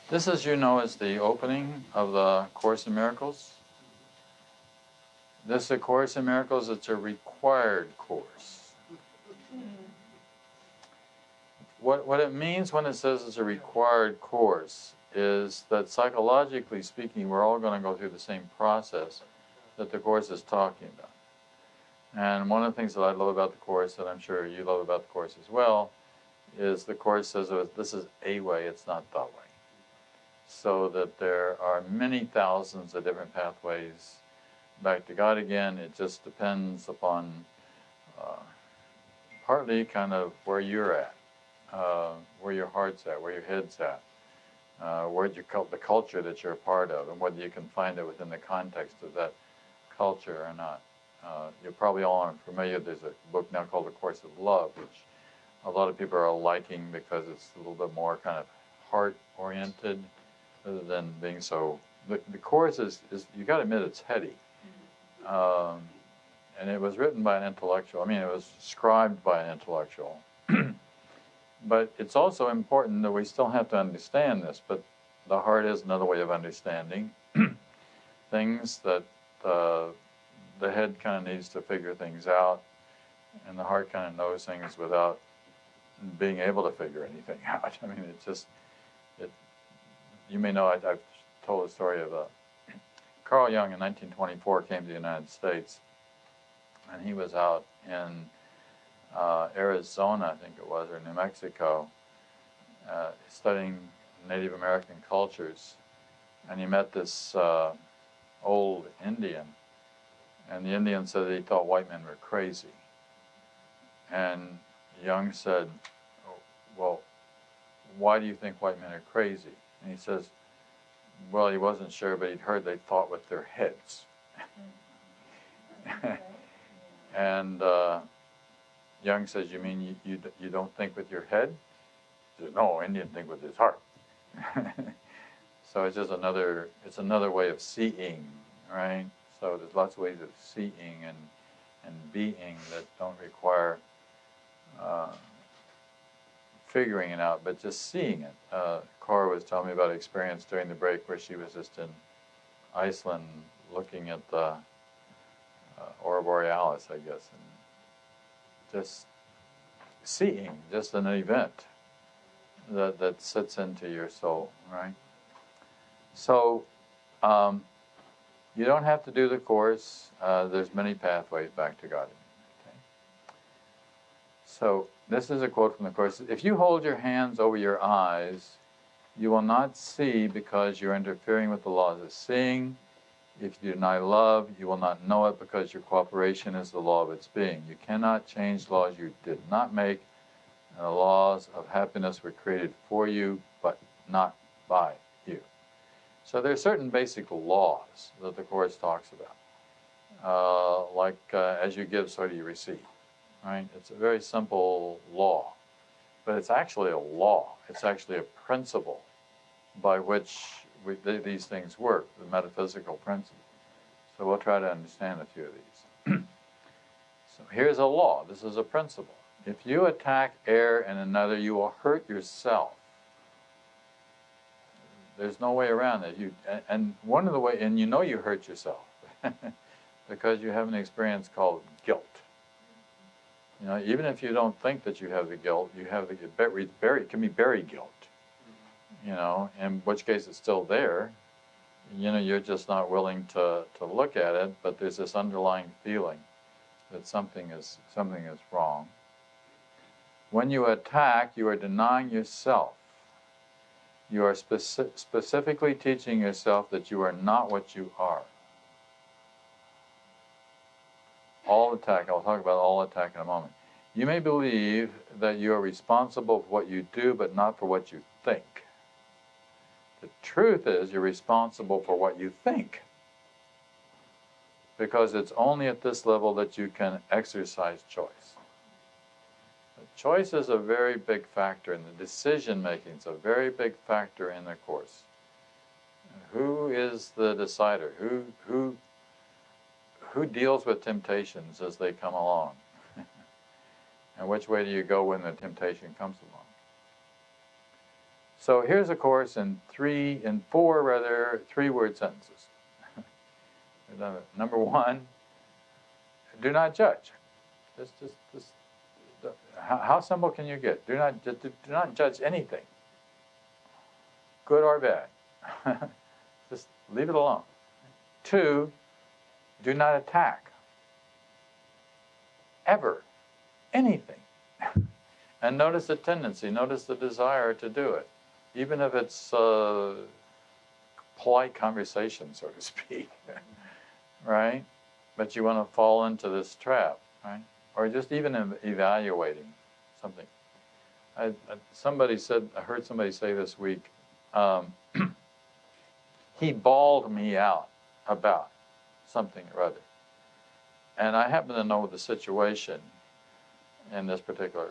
This, as you know, is the opening of the Course in Miracles. This is a Course in Miracles. It's a required course. What it means when it says it's a required course is that psychologically speaking, we're all going to go through the same process that the Course is talking about. And one of the things that I love about the Course, that I'm sure you love about the Course as well, is the Course says this is a way, it's not the way. So that there are many thousands of different pathways back to God again. It just depends upon partly kind of where you're at, where your heart's at, where your head's at, where the culture that you're a part of, and whether you can find it within the context of that culture or not. You probably all aren't familiar. There's a book now called The Course of Love, which a lot of people are liking because it's a little bit more kind of heart-oriented, rather than being so. The Course is you got to admit, it's heady. And it was written by an intellectual. I mean, it was scribed by an intellectual. But it's also important that we still have to understand this. But the heart is another way of understanding things that the head kind of needs to figure things out, and the heart kind of knows things without being able to figure anything out. I mean, it's just, you may know, I've told a story of Carl Jung in 1924 came to the United States, and he was out in Arizona, I think it was, or New Mexico, studying Native American cultures, and he met this old Indian, and the Indian said that he thought white men were crazy. And Jung said, oh, well, why do you think white men are crazy? And he says, well, he wasn't sure, but he'd heard they thought with their heads. And Jung says, you mean you don't think with your head? He says, no, Indian think with his heart. So it's just another way of seeing, right? So there's lots of ways of seeing and being that don't require figuring it out, but just seeing it. Cora was telling me about an experience during the break where she was just in Iceland looking at the Aurora Borealis, I guess, and just seeing, just an event that sits into your soul, right? So you don't have to do the Course. There's many pathways back to God. Okay? So this is a quote from the Course. If you hold your hands over your eyes, you will not see because you're interfering with the laws of seeing. If you deny love, you will not know it because your cooperation is the law of its being. You cannot change laws you did not make, and the laws of happiness were created for you, but not by you. So there are certain basic laws that the Course talks about. Like as you give, so do you receive. Right? It's a very simple law, but it's actually a law. It's actually a principle by which these things work, the metaphysical principle. So we'll try to understand a few of these. So here's a law. This is a principle. If you attack air in another, you will hurt yourself. There's no way around it. And one of the ways, and you know you hurt yourself because you have an experience called guilt. You know, even if you don't think that you have the guilt, you have it can be buried guilt. You know, in which case it's still there. You know, you're just not willing to look at it, but there's this underlying feeling that something is wrong. When you attack, you are denying yourself. You are specifically teaching yourself that you are not what you are. All attack, I'll talk about all attack in a moment. You may believe that you are responsible for what you do, but not for what you think. The truth is you're responsible for what you think, because it's only at this level that you can exercise choice. Choice is a very big factor, and the decision-making is a very big factor in the Course. Who is the decider? Who deals with temptations as they come along? And which way do you go when the temptation comes along? So here's a Course in four 3-word sentences. Number 1, do not judge. Just how simple can you get? Do not judge anything, good or bad. Just leave it alone. 2, do not attack. Ever. Anything. And notice the tendency, notice the desire to do it. Even if it's polite conversation, so to speak. Right? But you want to fall into this trap, right? Or just even evaluating something. I heard somebody say this week, he bawled me out about something or other. And I happen to know the situation in this particular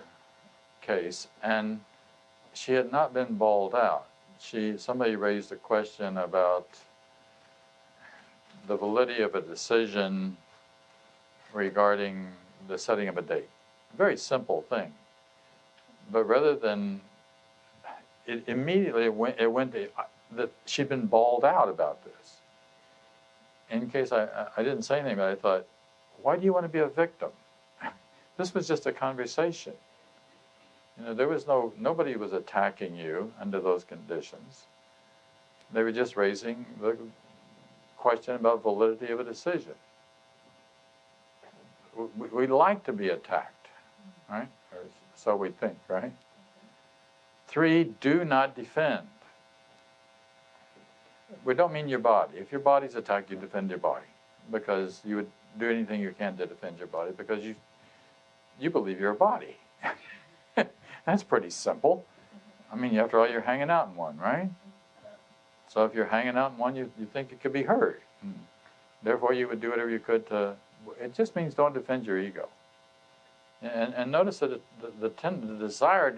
case, and she had not been bawled out. Somebody raised a question about the validity of a decision regarding the setting of a date. A very simple thing. But rather than, it went that she'd been bawled out about this. In case I didn't say anything, but I thought, why do you want to be a victim? This was just a conversation. Nobody was attacking you under those conditions. They were just raising the question about validity of a decision. We like to be attacked, right? Or so we think, right? 3, do not defend. We don't mean your body. If your body's attacked, you defend your body, because you would do anything you can to defend your body, because you believe you're a body. That's pretty simple. I mean, after all, you're hanging out in one, right? So if you're hanging out in one, you think it could be hurt. Therefore, you would do whatever you could to... It just means don't defend your ego. And notice that the desire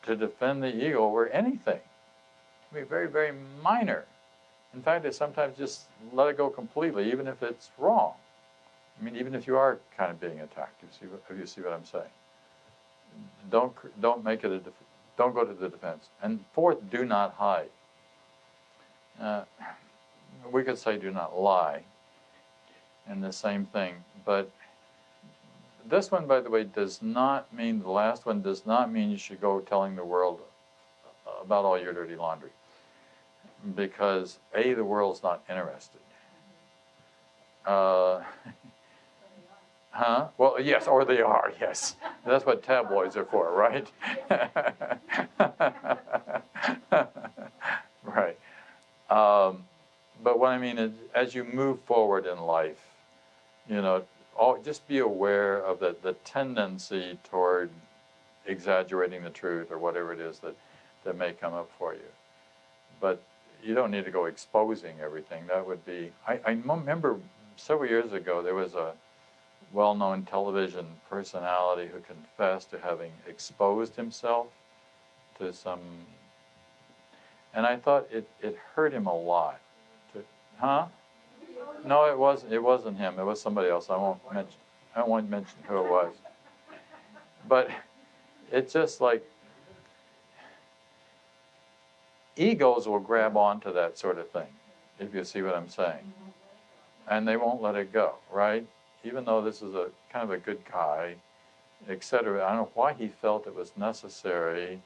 to defend the ego over anything can be very, very minor. In fact, it's sometimes just let it go completely, even if it's wrong. I mean, even if you are kind of being attacked, if you see what I'm saying. Don't make it don't go to the defense. And 4th, do not hide. We could say do not lie, and the same thing. But this one, by the way, does not mean, the last one does not mean you should go telling the world about all your dirty laundry. Because A, the world's not interested. Huh? Well, yes, or they are, yes. That's what tabloids are for, right? Right. But what I mean is, as you move forward in life, just be aware of the tendency toward exaggerating the truth or whatever it is that may come up for you. But you don't need to go exposing everything. That would be... I remember several years ago, there was a well-known television personality who confessed to having exposed himself to some... And I thought it hurt him a lot. Huh? No, it wasn't him. It was somebody else. I won't mention who it was. But it's just like egos will grab onto that sort of thing, if you see what I'm saying. And they won't let it go, right? Even though this is a kind of a good guy, etc. I don't know why he felt it was necessary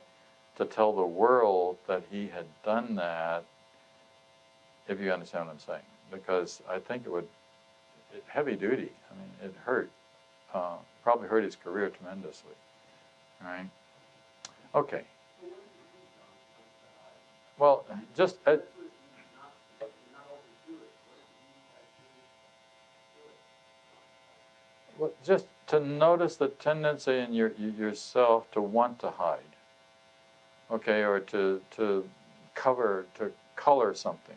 to tell the world that he had done that, if you understand what I'm saying. Because I think heavy duty. I mean, it hurt. Probably hurt his career tremendously. Right? Okay. Well, just... well, just to notice the tendency in yourself to want to hide, okay, or to color something,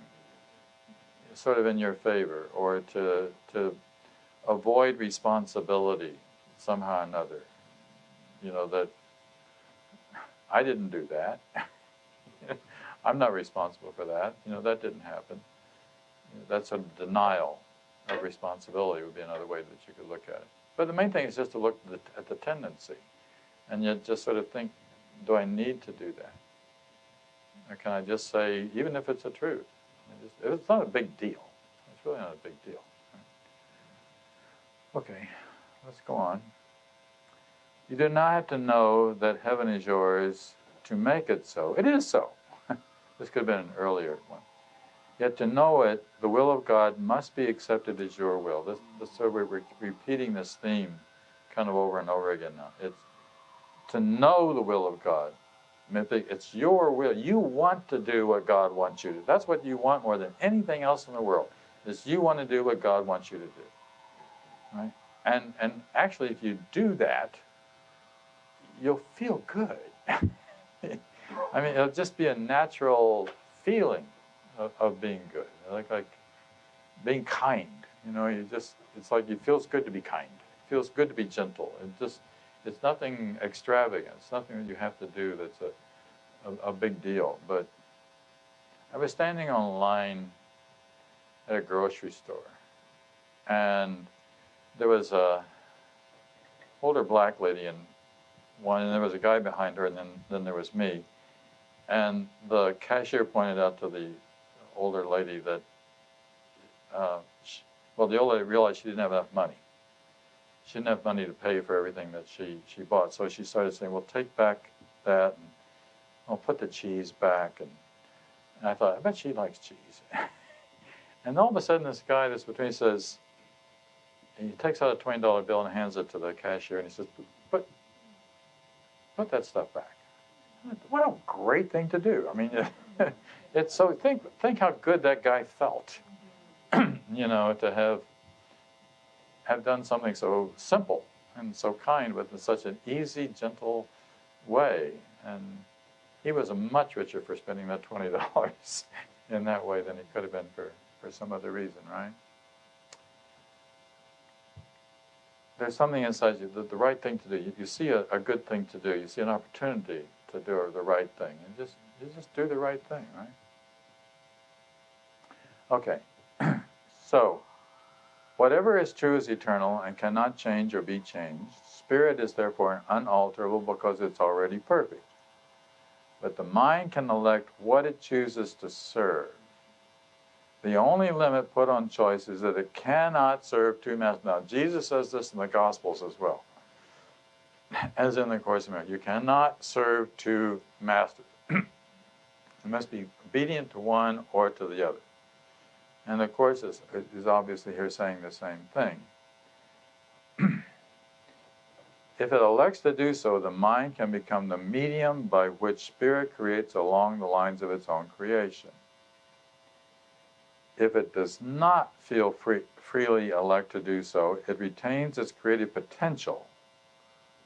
sort of in your favor, or to avoid responsibility somehow or another. You know, that I didn't do that. I'm not responsible for that. You know, that didn't happen. You know, that's a denial of responsibility would be another way that you could look at it. But the main thing is just to look at the tendency, and yet just sort of think, do I need to do that? Or can I just say, even if it's a truth, if it's not a big deal, it's really not a big deal. Okay, let's go on. You do not have to know that heaven is yours to make it so. It is so. This could have been an earlier one. Yet to know it, the will of God must be accepted as your will. So we're repeating this theme kind of over and over again now. It's to know the will of God. It's your will. You want to do what God wants you to do. That's what you want more than anything else in the world, is you want to do what God wants you to do. Right? And actually, if you do that, you'll feel good. I mean, it'll just be a natural feeling of being good, like being kind. You know, it's like it feels good to be kind. It feels good to be gentle. It's nothing extravagant. It's nothing that you have to do that's a big deal. But I was standing on line at a grocery store, and there was a older black lady in one, and there was a guy behind her, and then there was me. And the cashier pointed out to the older lady that, the older lady realized she didn't have enough money. She didn't have money to pay for everything that she bought. So she started saying, well, take back that, and I'll put the cheese back. And I thought, I bet she likes cheese. And all of a sudden, this guy that's between says, he takes out a $20 bill and hands it to the cashier, and he says, put that stuff back. What a great thing to do. I mean, it's so, think how good that guy felt, you know, to have done something so simple and so kind with such an easy, gentle way. And he was much richer for spending that $20 in that way than he could have been for some other reason, right? There's something inside you, the right thing to do. You see a good thing to do. You see an opportunity to do the right thing. And you just do the right thing, right? Okay. So, whatever is true is eternal and cannot change or be changed. Spirit is therefore unalterable because it's already perfect. But the mind can elect what it chooses to serve. The only limit put on choice is that it cannot serve two masters. Now, Jesus says this in the Gospels as well, as in the Course in Miracles. You cannot serve two masters. You must be obedient to one or to the other. And the Course is obviously here saying the same thing. If it elects to do so, the mind can become the medium by which Spirit creates along the lines of its own creation. If it does not feel freely elect to do so, it retains its creative potential,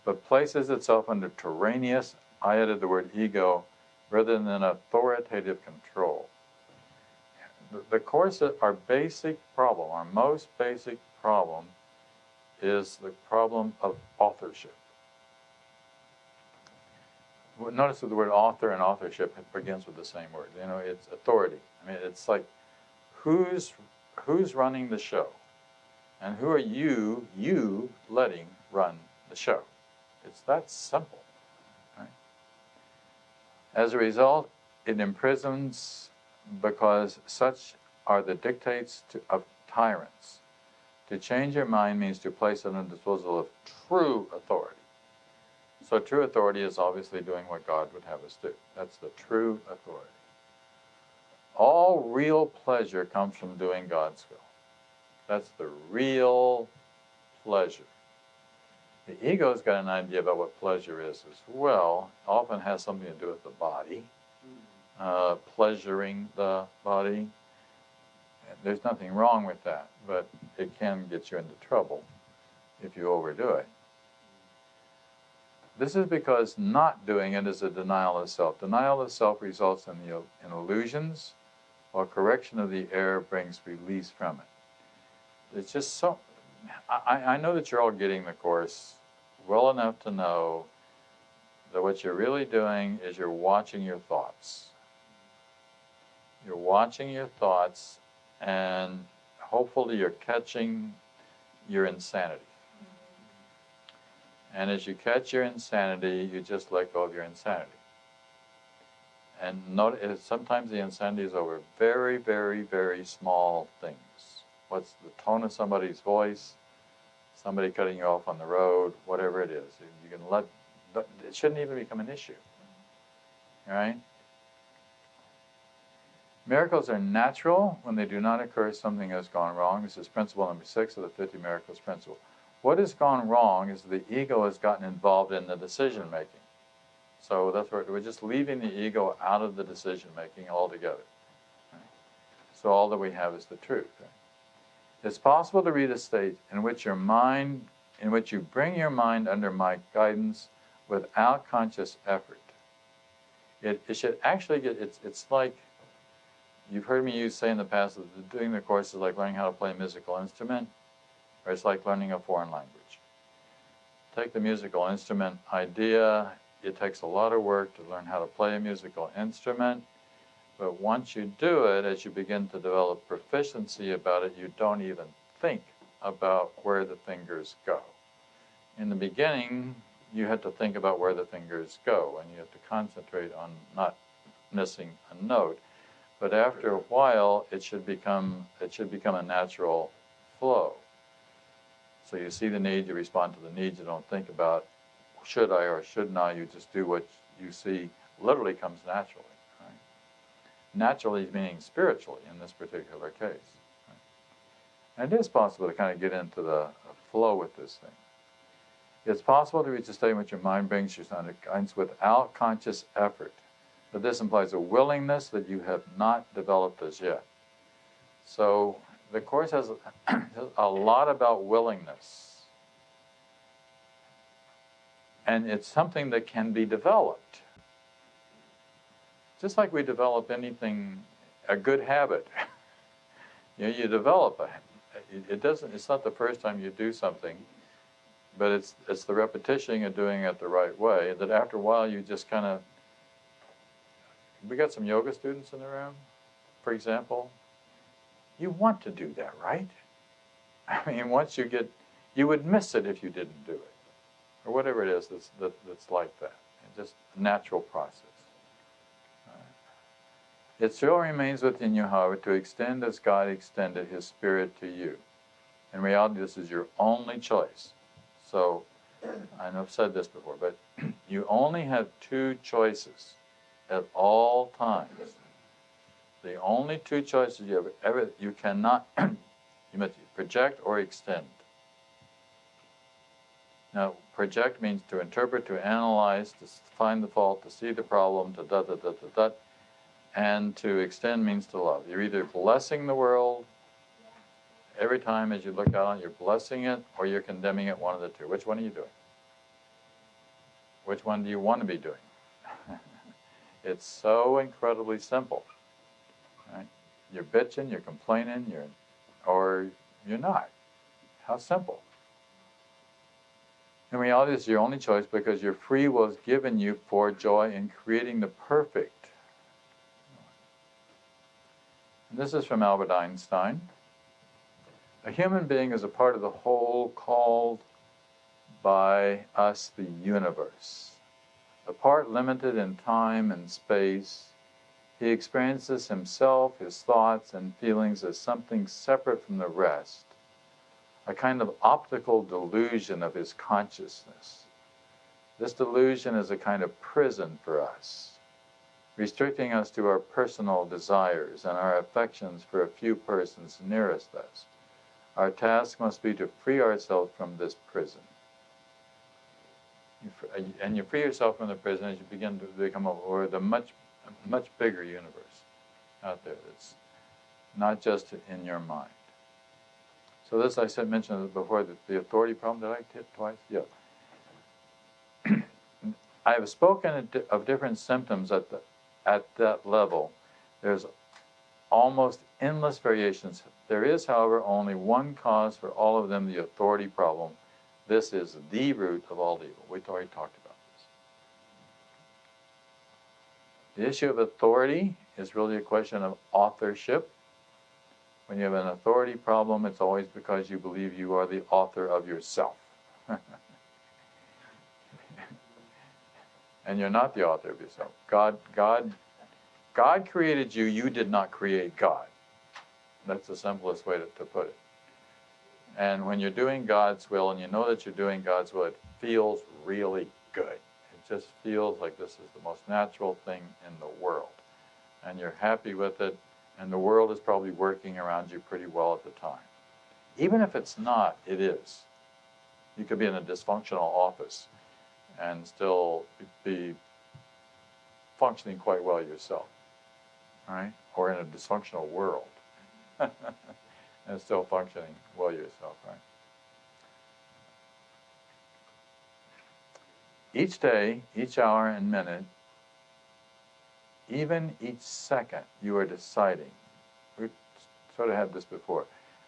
but places itself under tyrannous, I added the word ego, rather than authoritative control. The Course, our basic problem, our most basic problem, is the problem of authorship. Notice that the word author and authorship begins with the same word. You know, it's authority. I mean, it's like, who's running the show? And who are you letting run the show? It's that simple. Right? As a result, it imprisons because such are the dictates of tyrants. To change your mind means to place it on the disposal of true authority. So true authority is obviously doing what God would have us do. That's the true authority. All real pleasure comes from doing God's will. That's the real pleasure. The ego's got an idea about what pleasure is as well. Often has something to do with the body, pleasuring the body. There's nothing wrong with that, but it can get you into trouble if you overdo it. This is because not doing it is a denial of self. Denial of self results in illusions, while correction of the error brings release from it. It's just so... I know that you're all getting the Course well enough to know that what you're really doing is you're watching your thoughts. You're watching your thoughts, and hopefully you're catching your insanity. And as you catch your insanity, you just let go of your insanity. And notice, sometimes the insanity is over very, very, very small things. What's the tone of somebody's voice, somebody cutting you off on the road, whatever it is. You can let, it shouldn't even become an issue. All right? Miracles are natural when they do not occur. Something has gone wrong. This is principle number 6 of the 50 Miracles principle. What has gone wrong is the ego has gotten involved in the decision making. So that's where we're just leaving the ego out of the decision making altogether. Right? So all that we have is the truth. Right? It's possible to reach a state in which you bring your mind under my guidance without conscious effort. It should actually get, it's like, you've heard me say in the past that doing the Course is like learning how to play a musical instrument, or it's like learning a foreign language. Take the musical instrument idea, it takes a lot of work to learn how to play a musical instrument, but once you do it, as you begin to develop proficiency about it, you don't even think about where the fingers go. In the beginning, you had to think about where the fingers go, and you have to concentrate on not missing a note. But after a while, it should become a natural flow. So you see the need, you respond to the need, you don't think about should I or shouldn't I, you just do what you see literally comes naturally. Right? Naturally meaning spiritually in this particular case. Right? And it is possible to kind of get into the flow with this thing. It's possible to reach a state in which your mind brings you under guidance without conscious effort. But this implies a willingness that you have not developed as yet. So the Course has a lot about willingness. And it's something that can be developed. Just like we develop anything, a good habit. You develop it's not the first time you do something, but it's the repetition of doing it the right way, that after a while you just kind of... We got some yoga students in the room, for example. You want to do that, right? I mean, once you get... You would miss it if you didn't do it. Or whatever it is that's like that. It's just a natural process. It still remains within you, however, to extend as God extended His Spirit to you. In reality, this is your only choice. So, I know I've said this before, but you only have 2 choices at all times. The only 2 choices you have you cannot, you must project or extend. Now, project means to interpret, to analyze, to find the fault, to see the problem, to da-da-da-da-da. And to extend means to love. You're either blessing the world, every time as you look out on it, you're blessing it, or you're condemning it, one of the 2. Which one are you doing? Which one do you want to be doing? It's so incredibly simple. Right? You're bitching, you're complaining, or you're not. How simple. In reality, it's your only choice because your free will is given you for joy in creating the perfect. And this is from Albert Einstein. A human being is a part of the whole called by us the universe. A part limited in time and space, he experiences himself, his thoughts and feelings as something separate from the rest. A kind of optical delusion of his consciousness. This delusion is a kind of prison for us, restricting us to our personal desires and our affections for a few persons nearest us. Our task must be to free ourselves from this prison. And you free yourself from the prison as you begin to become aware of the much bigger universe out there that's not just in your mind. So this, I said, mentioned it before, the authority problem. Did I hit twice? Yeah. I have spoken of different symptoms at that level. There's almost endless variations. There is, however, only one cause for all of them, the authority problem. This is the root of all evil. We've already talked about this. The issue of authority is really a question of authorship. When you have an authority problem, it's always because you believe you are the author of yourself. And you're not the author of yourself. God created you. You did not create God. That's the simplest way to put it. And when you're doing God's will and you know that you're doing God's will, it feels really good. It just feels like this is the most natural thing in the world. And you're happy with it, and the world is probably working around you pretty well at the time. Even if it's not, it is. You could be in a dysfunctional office and still be functioning quite well yourself, right? Or in a dysfunctional world and still functioning well yourself, right? Each day, each hour and minute, even each second, you are deciding. We sort of had this before.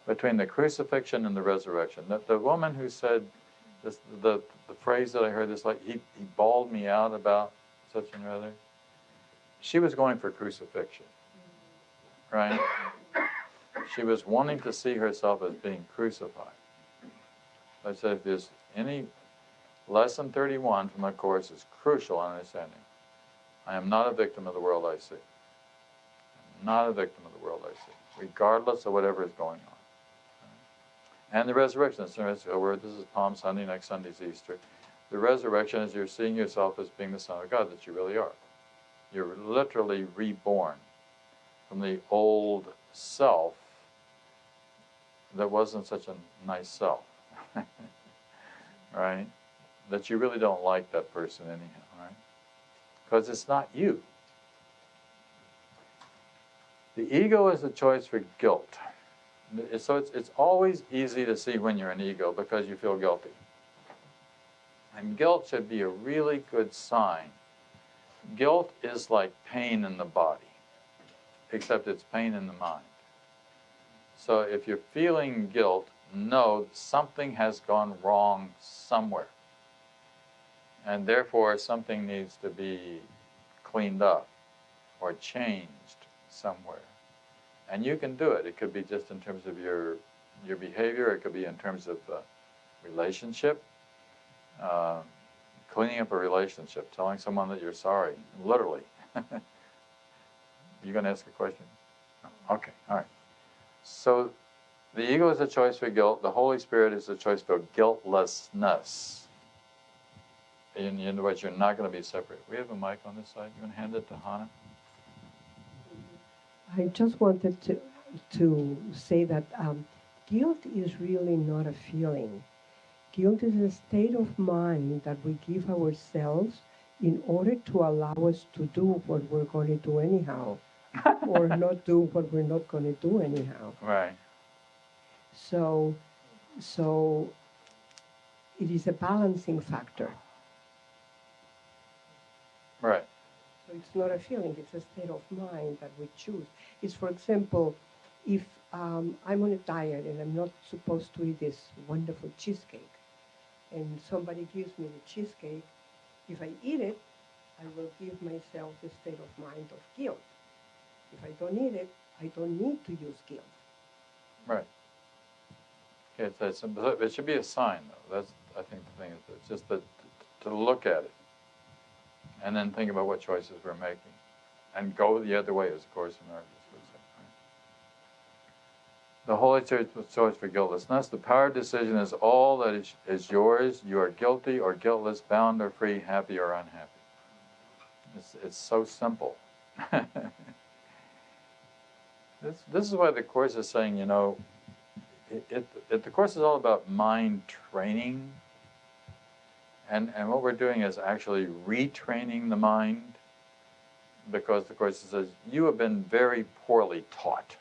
Between the crucifixion and the resurrection. The woman who said this, the phrase that I heard this, like, he bawled me out about such and other. She was going for crucifixion, right? She was wanting to see herself as being crucified. I said, if there's any lesson 31 from the Course is crucial in understanding. I am not a victim of the world I see. I'm not a victim of the world I see, regardless of whatever is going on. And the resurrection, this is Palm Sunday, next Sunday's Easter. The resurrection is you're seeing yourself as being the Son of God that you really are. You're literally reborn from the old self that wasn't such a nice self, right? That you really don't like that person anyhow, right? Because it's not you. The ego is a choice for guilt. So it's always easy to see when you're an ego because you feel guilty. And guilt should be a really good sign. Guilt is like pain in the body, except it's pain in the mind. So if you're feeling guilt, know something has gone wrong somewhere. And therefore, something needs to be cleaned up or changed somewhere. And you can do it. It could be just in terms of your behavior. It could be in terms of relationship. Cleaning up a relationship, telling someone that you're sorry, literally. You going to ask a question? Okay, all right. So the ego is a choice for guilt. The Holy Spirit is a choice for guiltlessness. In other words, you're not going to be separate. We have a mic on this side. You want to hand it to Hannah? I just wanted to say that guilt is really not a feeling. Guilt is a state of mind that we give ourselves in order to allow us to do what we're going to do anyhow, or not do what we're not going to do anyhow. Right. So it is a balancing factor. Right. So it's not a feeling, it's a state of mind that we choose. It's, for example, if I'm on a diet and I'm not supposed to eat this wonderful cheesecake, and somebody gives me the cheesecake, if I eat it, I will give myself a state of mind of guilt. If I don't eat it, I don't need to use guilt. Right. Okay, it should be a sign, though. That's, I think, the thing is it's just to look at it and then think about what choices we're making and go the other way, as the Course in Miracles would say. Right? The Holy choice for guiltlessness. The power of decision is all that is yours. You are guilty or guiltless, bound or free, happy or unhappy. It's so simple. This is why the Course is saying, you know, the Course is all about mind training. And what we're doing is actually retraining the mind, because the Course says, you have been very poorly taught.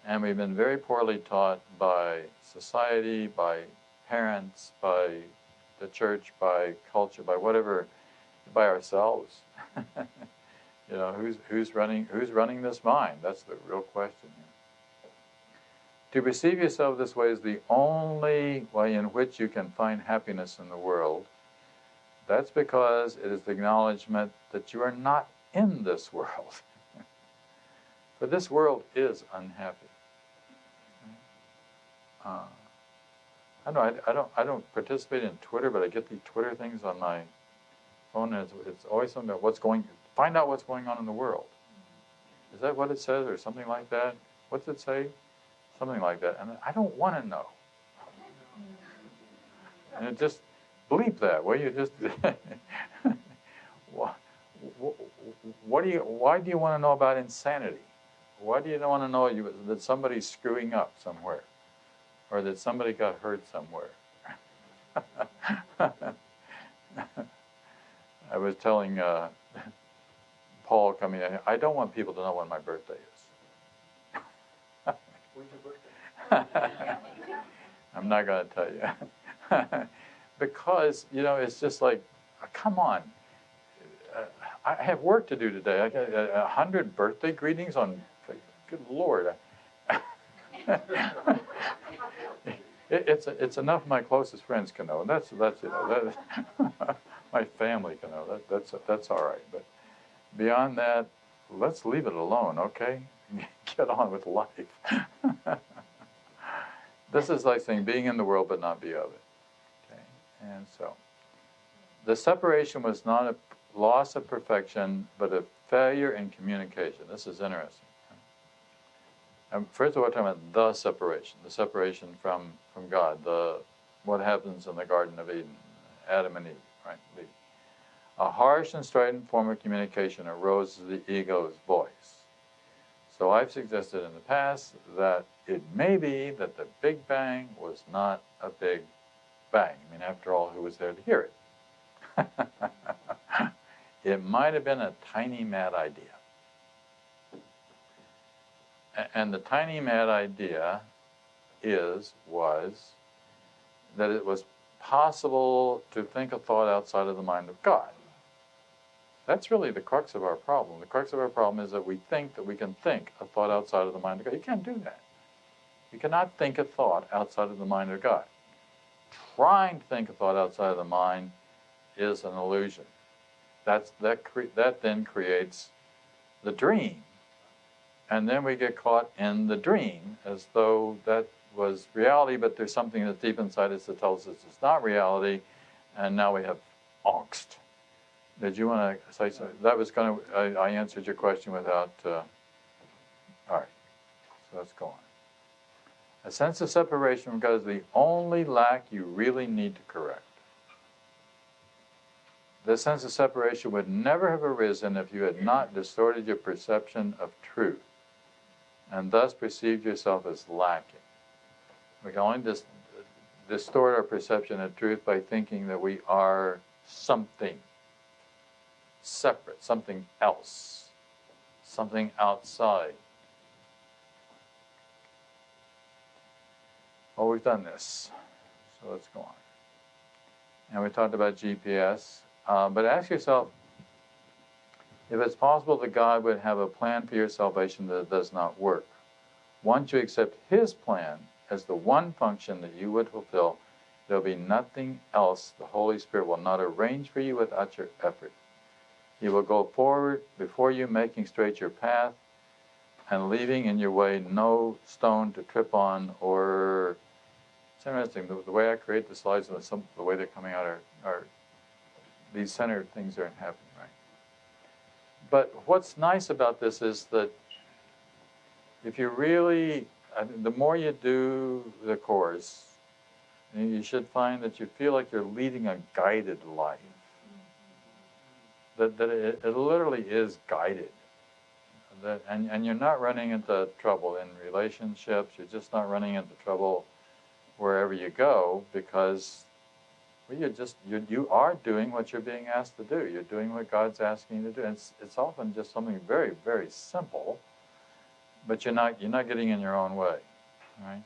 And we've been very poorly taught by society, by parents, by the church, by culture, by whatever, by ourselves. You know, who's running this mind? That's the real question here. To perceive yourself this way is the only way in which you can find happiness in the world. That's because it is the acknowledgement that you are not in this world. For this world is unhappy. I don't participate in Twitter, but I get these Twitter things on my phone, and it's always something about find out what's going on in the world. Is that what it says, or something like that? What's it say? Something like that. And I don't want to know. And it just bleep that. Well, you just why do you want to know about insanity? Why do you want to know that somebody's screwing up somewhere, or that somebody got hurt somewhere? I was telling Paul coming in, I don't want people to know when my birthday is. When's your birthday? I'm not going to tell you. Because, you know, it's just like, come on. I have work to do today. I got 100 birthday greetings on, good Lord. It's enough my closest friends can know. And that's you know, that, my family can know. That's all right. But beyond that, let's leave it alone, okay? Get on with life. This is like saying being in the world but not be of it. Okay? And so, the separation was not a loss of perfection, but a failure in communication. This is interesting. First of all, we're talking about the separation from God, what happens in the Garden of Eden, Adam and Eve, right? A harsh and strident form of communication arose as the ego's voice. So I've suggested in the past that it may be that the Big Bang was not a big bang. I mean, after all, who was there to hear it? It might have been a tiny mad idea. And the tiny mad idea was that it was possible to think a thought outside of the mind of God. That's really the crux of our problem. The crux of our problem is that we think that we can think a thought outside of the mind of God. You can't do that. You cannot think a thought outside of the mind of God. Trying to think a thought outside of the mind is an illusion. That then creates the dream. And then we get caught in the dream as though that was reality, but there's something that's deep inside us that tells us it's not reality, and now we have angst. Did you want to say something? That was kind of, I answered your question without, all right, so let's go on. A sense of separation from God is the only lack you really need to correct. This sense of separation would never have arisen if you had not distorted your perception of truth, and thus perceived yourself as lacking. We can only distort our perception of truth by thinking that we are something separate, something else, something outside. Well, we've done this, so let's go on. And we talked about GPS, but ask yourself, if it's possible that God would have a plan for your salvation that does not work, once you accept His plan as the one function that you would fulfill, there will be nothing else the Holy Spirit will not arrange for you without your effort. He will go forward before you, making straight your path and leaving in your way no stone to trip on. Or it's interesting, the way I create the slides and the way they're coming out are these centered things aren't happening right. But what's nice about this is that if you really, the more you do the course, you should find that you feel like you're leading a guided life. That it literally is guided. And you're not running into trouble in relationships, you're just not running into trouble wherever you go, because you are doing what you're being asked to do. You're doing what God's asking you to do. And it's often just something very, very simple, but you're not getting in your own way, right?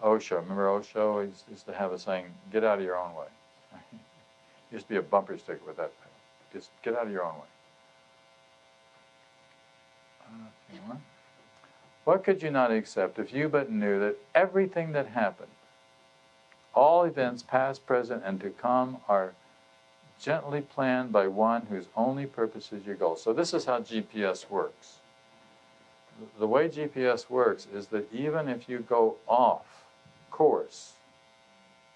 Osho, remember Osho? He used to have a saying, "Get out of your own way." Used to be a bumper sticker with that. Just get out of your own way. What could you not accept if you but knew that everything that happened, all events past, present, and to come, are gently planned by one whose only purpose is your goal? So this is how GPS works. The way GPS works is that even if you go off course,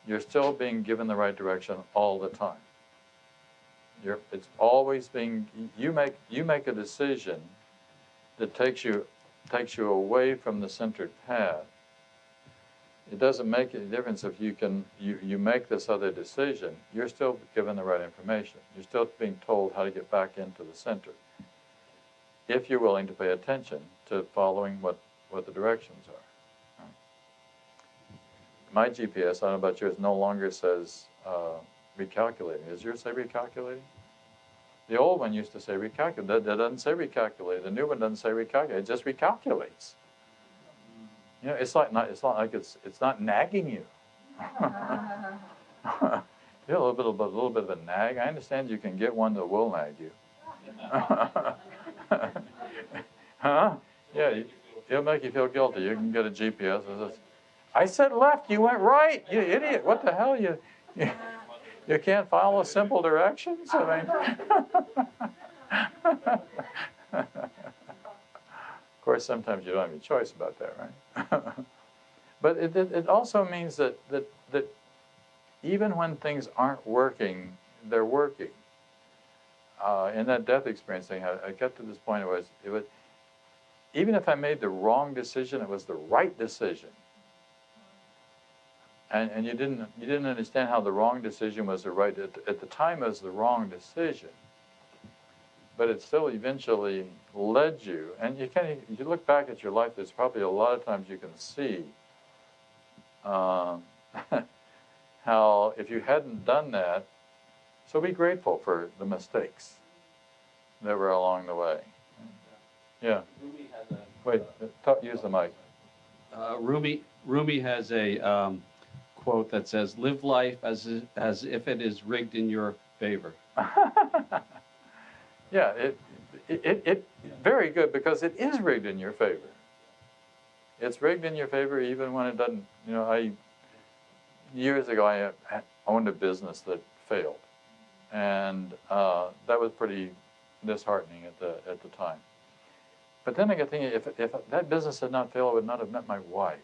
you're still being given the right direction all the time. It's always being, you make a decision that takes you away from the centered path. It doesn't make any difference if you make this other decision. You're still given the right information. You're still being told how to get back into the center, if you're willing to pay attention to following what the directions are. My GPS, I don't know about yours, no longer says recalculating. Does yours say recalculating? The old one used to say recalculate. That doesn't say recalculate. The new one doesn't say recalculate. It just recalculates. You know, it's not nagging you. A little bit of a nag. I understand you can get one that will nag you. Huh? Yeah, it'll make you feel guilty. You can get a GPS that says, "I said left, you went right, you idiot. What the hell? You can't follow simple directions?" I mean, of course, sometimes you don't have any choice about that, right? But it also means that even when things aren't working, they're working. In that death experience thing, I got to this point. It was even if I made the wrong decision, it was the right decision. And you didn't understand how the wrong decision was the right. At the time, it was the wrong decision, but it still eventually led you. And if you look back at your life, there's probably a lot of times you can see how if you hadn't done that. So be grateful for the mistakes that were along the way. Yeah. Rumi has Wait, use the mic. Rumi has a quote that says, "Live life as if it is rigged in your favor." Yeah, it very good, because it is rigged in your favor. It's rigged in your favor even when it doesn't. You know, years ago I owned a business that failed, and that was pretty disheartening at the time. But then I got thinking, if that business had not failed, I would not have met my wife.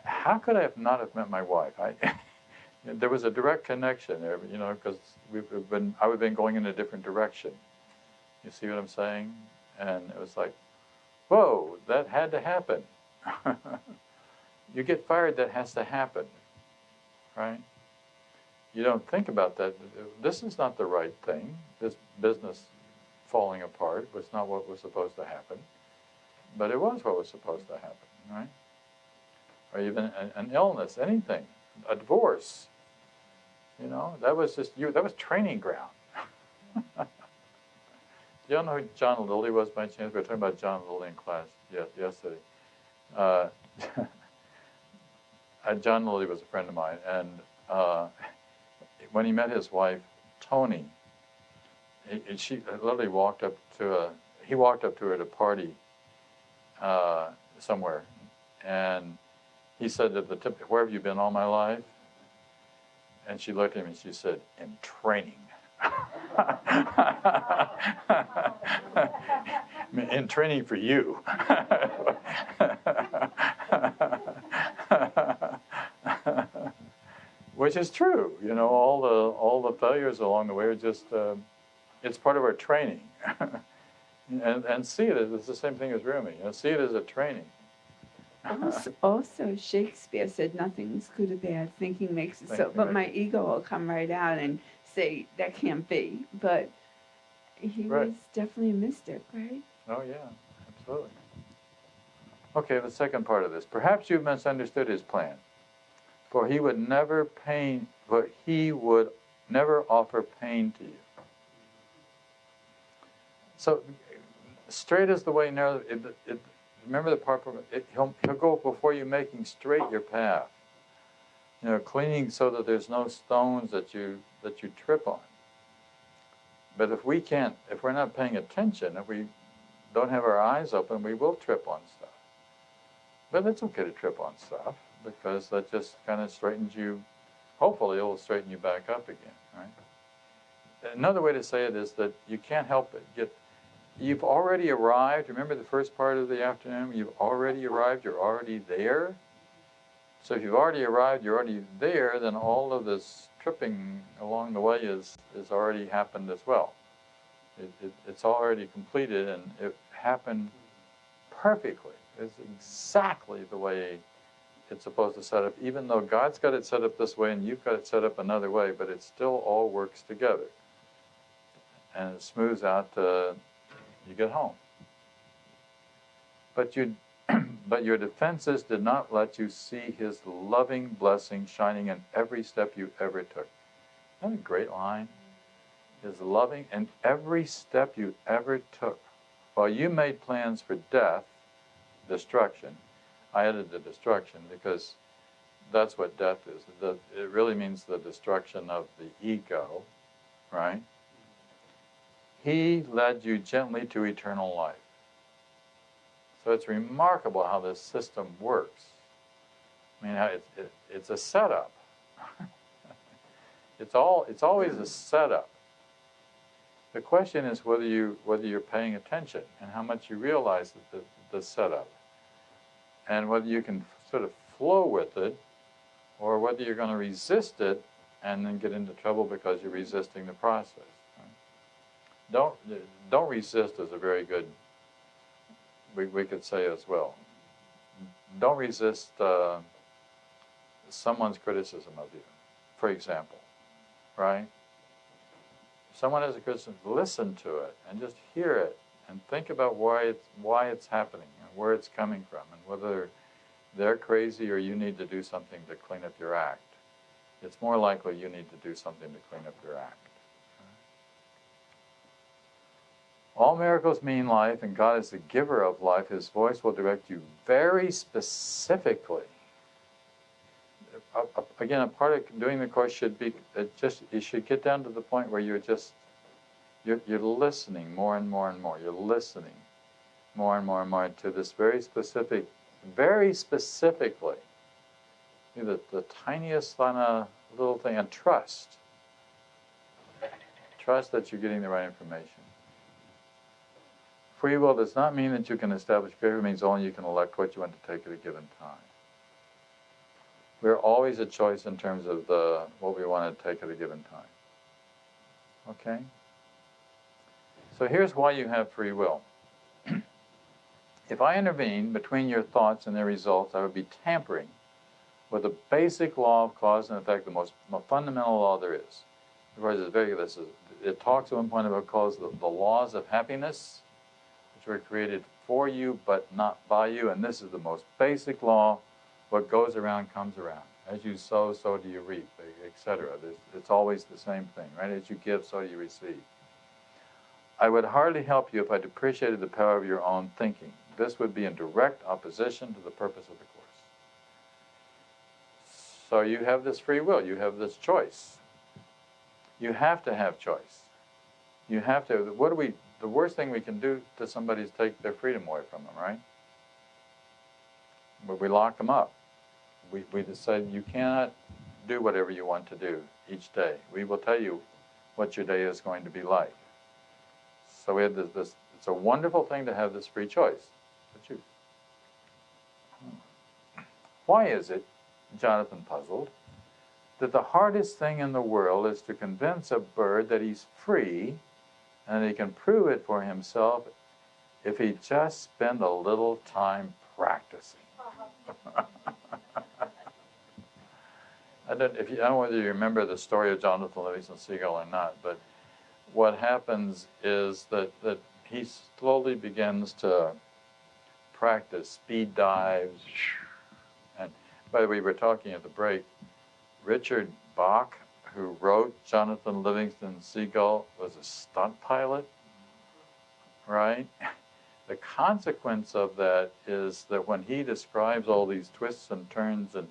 How could I not have met my wife? There was a direct connection there, you know, because I would have been going in a different direction. You see what I'm saying? And it was like, whoa, that had to happen. You get fired, that has to happen, right? You don't think about that. This is not the right thing. This business falling apart was not what was supposed to happen, but it was what was supposed to happen, right? Or even an illness, anything, a divorce. You know, that was just you. That was training ground. Do you all know who John Lilly was by chance? We were talking about John Lilly in class yesterday. John Lilly was a friend of mine, and when he met his wife, Toni, she literally walked up to her at a party somewhere, and he said at the tip, "Where have you been all my life?" And she looked at him and she said, "In training." In training for you. Which is true, you know. All the failures along the way are just it's part of our training. and see it as it's the same thing as Rumi. You know, see it as a training. Also, Shakespeare said nothing's good or bad. Thinking makes it so. But my ego will come right out and say that can't be. But he was definitely a mystic, right? Oh yeah, absolutely. Okay, the second part of this. Perhaps you've misunderstood his plan, for he would never offer pain to you. So straight is the way narrow. Remember the part from it, he'll go before you, making straight your path. You know, cleaning so that there's no stones that you trip on. But if we're not paying attention, if we don't have our eyes open, we will trip on stuff. But it's okay to trip on stuff, because that just kind of straightens you. Hopefully, it will straighten you back up again, right? Another way to say it is that you can't help it. You've already arrived. Remember the first part of the afternoon? You've already arrived. You're already there. So if you've already arrived, you're already there, then all of this tripping along the way is already happened as well. It's already completed, and it happened perfectly. It's exactly the way it's supposed to set up, even though God's got it set up this way and you've got it set up another way, but it still all works together. And it smooths out to you get home. But your defenses did not let you see his loving blessing shining in every step you ever took. Isn't that a great line? His loving in every step you ever took. While you made plans for death, destruction, I added the destruction because that's what death is. It really means the destruction of the ego, right? He led you gently to eternal life. So it's remarkable how this system works. I mean, it's a setup. It's always a setup. The question is whether you're paying attention and how much you realize the setup, and whether you can sort of flow with it, or whether you're going to resist it and then get into trouble because you're resisting the process. Right? Don't resist is a very good. We could say as well. Don't resist someone's criticism of you, for example, right? If someone has a criticism, listen to it and just hear it and think about why it's happening and where it's coming from and whether they're crazy or you need to do something to clean up your act. It's more likely you need to do something to clean up your act. All miracles mean life, and God is the giver of life. His voice will direct you very specifically. Again, a part of doing the course should be you should get down to the point where you're listening more and more and more. You're listening more and more and more to this very specifically, the tiniest little thing, and trust. Trust that you're getting the right information. Free will does not mean that you can establish behavior. It means only you can elect what you want to take at a given time. We're always a choice in terms of what we want to take at a given time. Okay? So here's why you have free will. If I intervene between your thoughts and their results, I would be tampering with the basic law of cause and effect, the most fundamental law there is. It talks at one point about the laws of happiness, which were created for you but not by you, and this is the most basic law. What goes around comes around. As you sow, so do you reap, etc. It's always the same thing, right? As you give, so do you receive. I would hardly help you if I depreciated the power of your own thinking. This would be in direct opposition to the purpose of the Course. So you have this free will. You have this choice. You have to have choice. You have to. The worst thing we can do to somebody is take their freedom away from them, right? But we lock them up. We decide you cannot do whatever you want to do each day. We will tell you what your day is going to be like. So we have this. It's a wonderful thing to have this free choice to choose. Why is it, Jonathan puzzled, that the hardest thing in the world is to convince a bird that he's free and he can prove it for himself if he just spend a little time practicing? I don't know whether you remember the story of Jonathan Livingston Seagull or not, but what happens is that he slowly begins to practice speed dives. And by the way, we were talking at the break, Richard Bach, who wrote Jonathan Livingston Seagull, was a stunt pilot, right? The consequence of that is that when he describes all these twists and turns and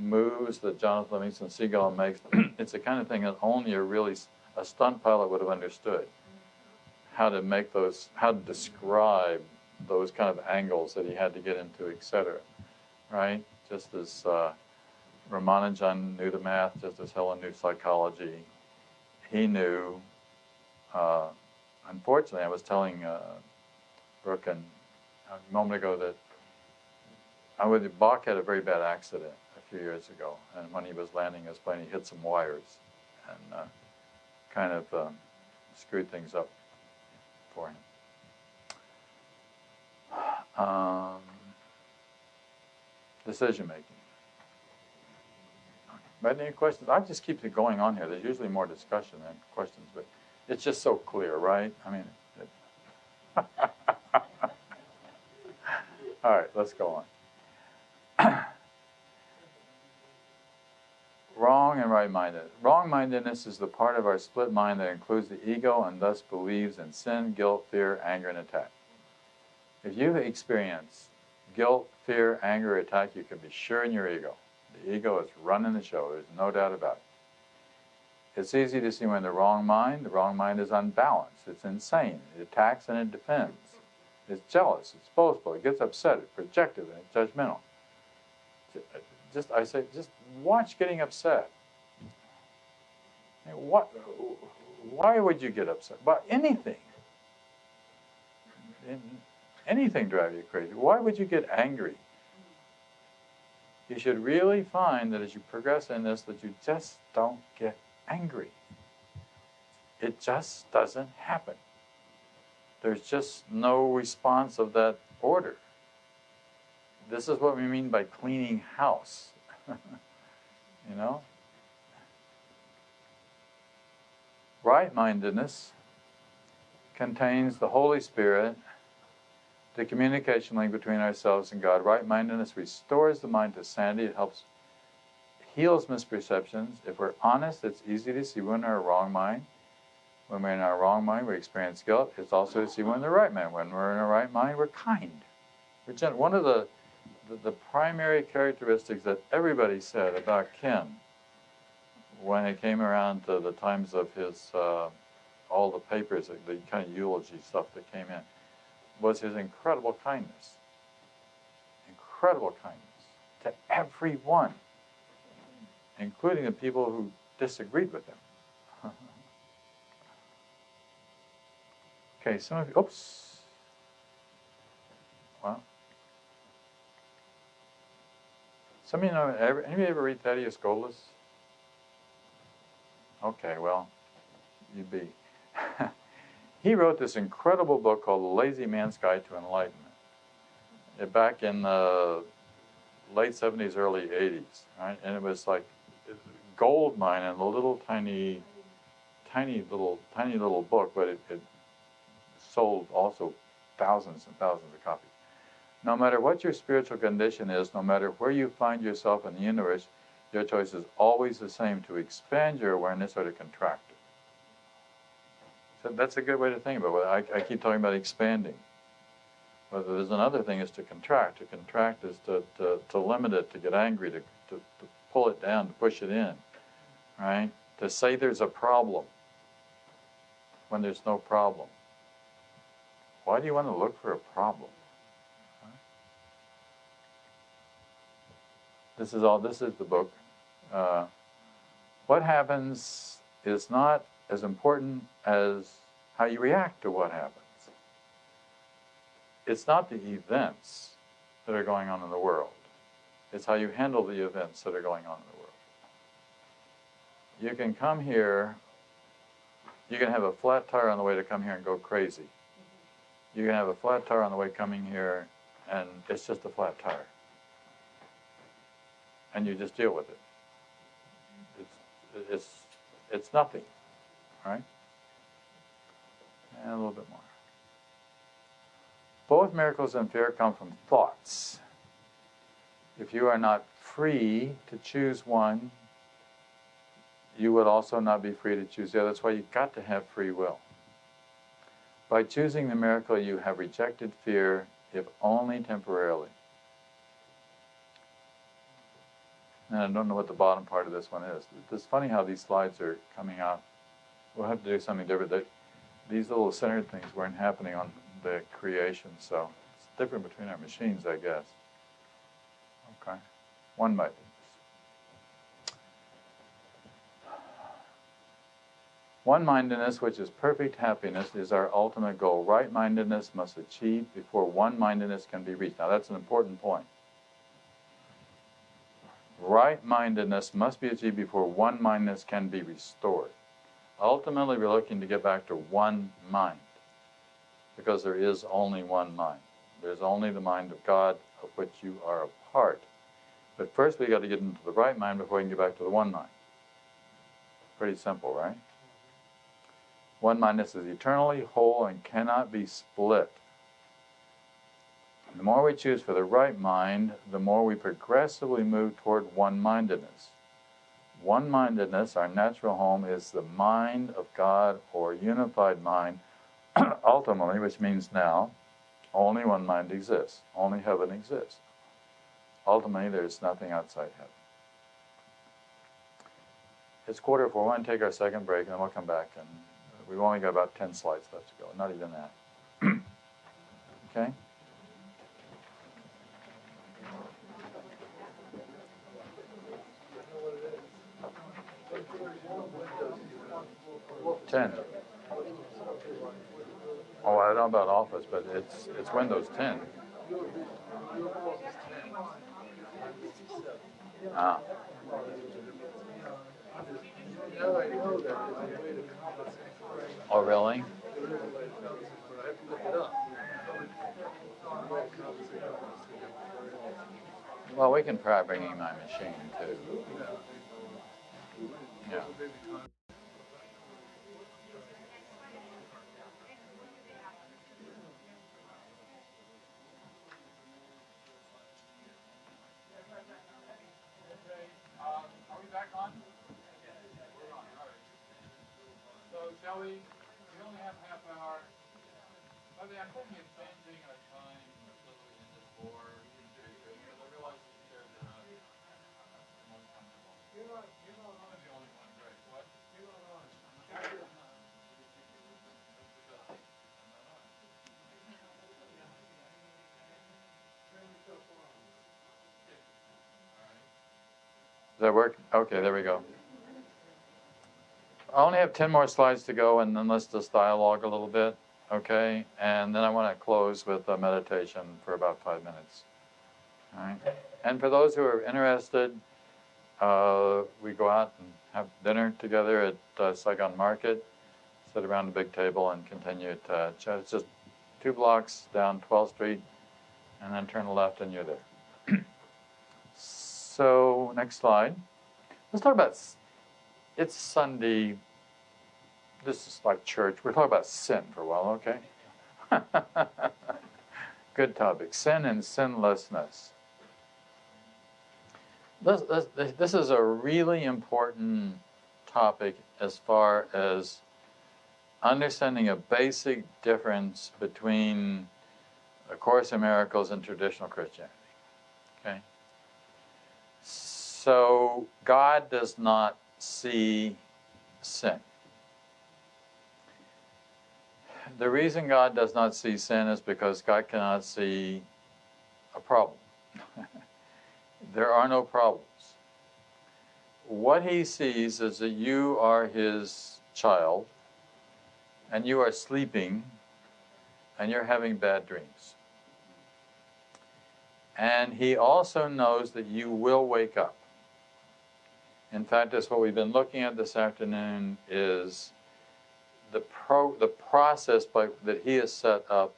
moves that Jonathan Livingston Seagull makes, it's the kind of thing that only a stunt pilot would have understood. How to make those, how to describe those kind of angles that he had to get into, etc. Right? Just as Ramanujan knew the math, just as Helen knew psychology, he knew. Unfortunately, I was telling Brooke a moment ago that Bach had a very bad accident a few years ago, and when he was landing his plane, he hit some wires and kind of screwed things up for him. Decision making. But any questions? I just keep it going on here. There's usually more discussion than questions, but it's just so clear, right? I mean, all right, let's go on. Wrong and right-minded. Wrong-mindedness is the part of our split mind that includes the ego and thus believes in sin, guilt, fear, anger, and attack. If you experience guilt, fear, anger, attack, you can be sure in your ego. The ego is running the show. There's no doubt about it. It's easy to see when the wrong mind is unbalanced. It's insane. It attacks and it defends. It's jealous. It's boastful. It gets upset. It's projective and it's judgmental. Just watch getting upset. Why would you get upset? About anything. Anything drive you crazy. Why would you get angry? You should really find that as you progress in this, that you just don't get angry. It just doesn't happen. There's just no response of that order. This is what we mean by cleaning house. You know? Right-mindedness contains the Holy Spirit, the communication link between ourselves and God. Right-mindedness restores the mind to sanity. It heals misperceptions. If we're honest, it's easy to see when we're in our wrong mind. When we're in our wrong mind, we experience guilt. It's also to see when we're in the right mind. When we're in our right mind, we're kind. We're gentle. One of the primary characteristics that everybody said about Ken when it came around to the times of his, all the papers, the kind of eulogy stuff that came in, was his incredible kindness. Incredible kindness to everyone, including the people who disagreed with him. Okay, some of you, oops. Well, some of you know, any of you ever read Thaddeus Golas? Okay, well, you'd be. He wrote this incredible book called The Lazy Man's Guide to Enlightenment. Back in the late 70s, early 80s, right? And it was like a gold mine in a little tiny little book, but it sold also thousands and thousands of copies. No matter what your spiritual condition is, no matter where you find yourself in the universe, your choice is always the same: to expand your awareness or to contract it. So that's a good way to think about it. I keep talking about expanding. But there's another thing is to contract. To contract is to limit it, to get angry, to pull it down, to push it in, right? To say there's a problem when there's no problem. Why do you want to look for a problem? This is the book. What happens is not as important as how you react to what happens. It's not the events that are going on in the world. It's how you handle the events that are going on in the world. You can come here, you can have a flat tire on the way to come here and go crazy. You can have a flat tire on the way coming here and it's just a flat tire. And you just deal with it. It's nothing, right? And a little bit more. Both miracles and fear come from thoughts. If you are not free to choose one, you would also not be free to choose the other. That's why you've got to have free will. By choosing the miracle, you have rejected fear, if only temporarily. And I don't know what the bottom part of this one is. It's funny how these slides are coming out. We'll have to do something different. These little centered things weren't happening on the creation, so it's different between our machines, I guess. Okay. One mindedness. One-mindedness, which is perfect happiness, is our ultimate goal. Right-mindedness must achieve before one-mindedness can be reached. Now, that's an important point. Right-mindedness must be achieved before one-mindedness can be restored. Ultimately, we're looking to get back to one mind, because there is only one mind. There's only the mind of God, of which you are a part. But first, we've got to get into the right mind before we can get back to the one mind. Pretty simple, right? One-mindedness is eternally whole and cannot be split. The more we choose for the right mind, the more we progressively move toward one-mindedness. One-mindedness, our natural home, is the mind of God, or unified mind, ultimately, which means now, only one mind exists. Only heaven exists. Ultimately, there's nothing outside heaven. It's 4:15. We're going to take our second break, and then we'll come back. And we've only got about 10 slides left to go. Not even that. Okay? Ten. Oh, I don't know about Office, but it's Windows 10. Ah. Oh, really? Well, we can try bringing my machine, too. Yeah. Are we back on? We're on, all right. So, shall we? We only have half an hour. I mean, I'm thinking of changing our time so that we can just bore because I realize that you guys are not the most comfortable. I'm the only one, right? What? Does that work? Okay, there we go. I only have 10 more slides to go, and then let's just dialogue a little bit, okay? And then I want to close with a meditation for about 5 minutes. All right? And for those who are interested, we go out and have dinner together at Saigon Market, sit around a big table and continue to chat. It's just 2 blocks down 12th Street, and then turn left and you're there. So, next slide. Let's talk about, it's Sunday, this is like church. We're talking about sin for a while, okay? Good topic, sin and sinlessness. This is a really important topic as far as understanding a basic difference between A Course in Miracles and traditional Christianity. Okay? So God does not see sin. The reason God does not see sin is because God cannot see a problem. There are no problems. What he sees is that you are his child, and you are sleeping, and you're having bad dreams. And he also knows that you will wake up. In fact, that's what we've been looking at this afternoon, is the process that he has set up.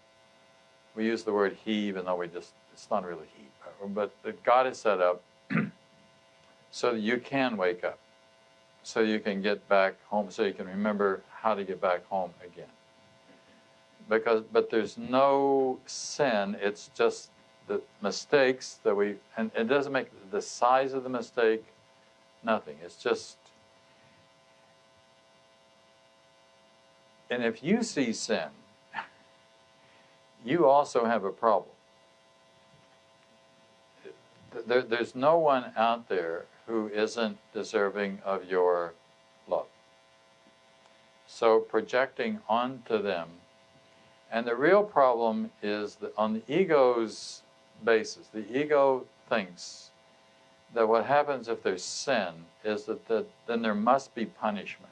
We use the word he, even though it's not really he, but that God has set up so that you can wake up, so you can get back home, so you can remember how to get back home again. But there's no sin, it's just the mistakes that and it doesn't make the size of the mistake nothing. It's just, and if you see sin, you also have a problem. There's no one out there who isn't deserving of your love. So projecting onto them, and the real problem is that on the ego's basis, the ego thinks that what happens if there's sin is that then there must be punishment.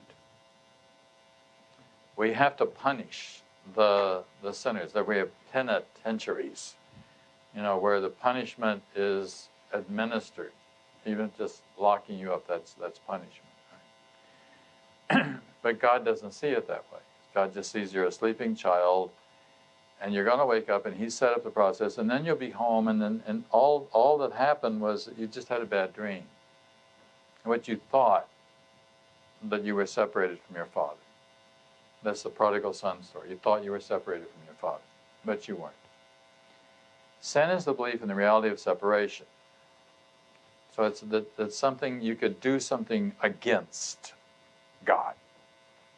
We have to punish the sinners, that we have penitentiaries, where the punishment is administered. Even just locking you up, that's punishment. Right? But God doesn't see it that way. God just sees you're a sleeping child, and you're going to wake up, and He set up the process, and then you'll be home, and all that happened was you just had a bad dream. What you thought that you were separated from your father. That's the prodigal son story. You thought you were separated from your father, but you weren't. Sin is the belief in the reality of separation. So it's something you could do something against God,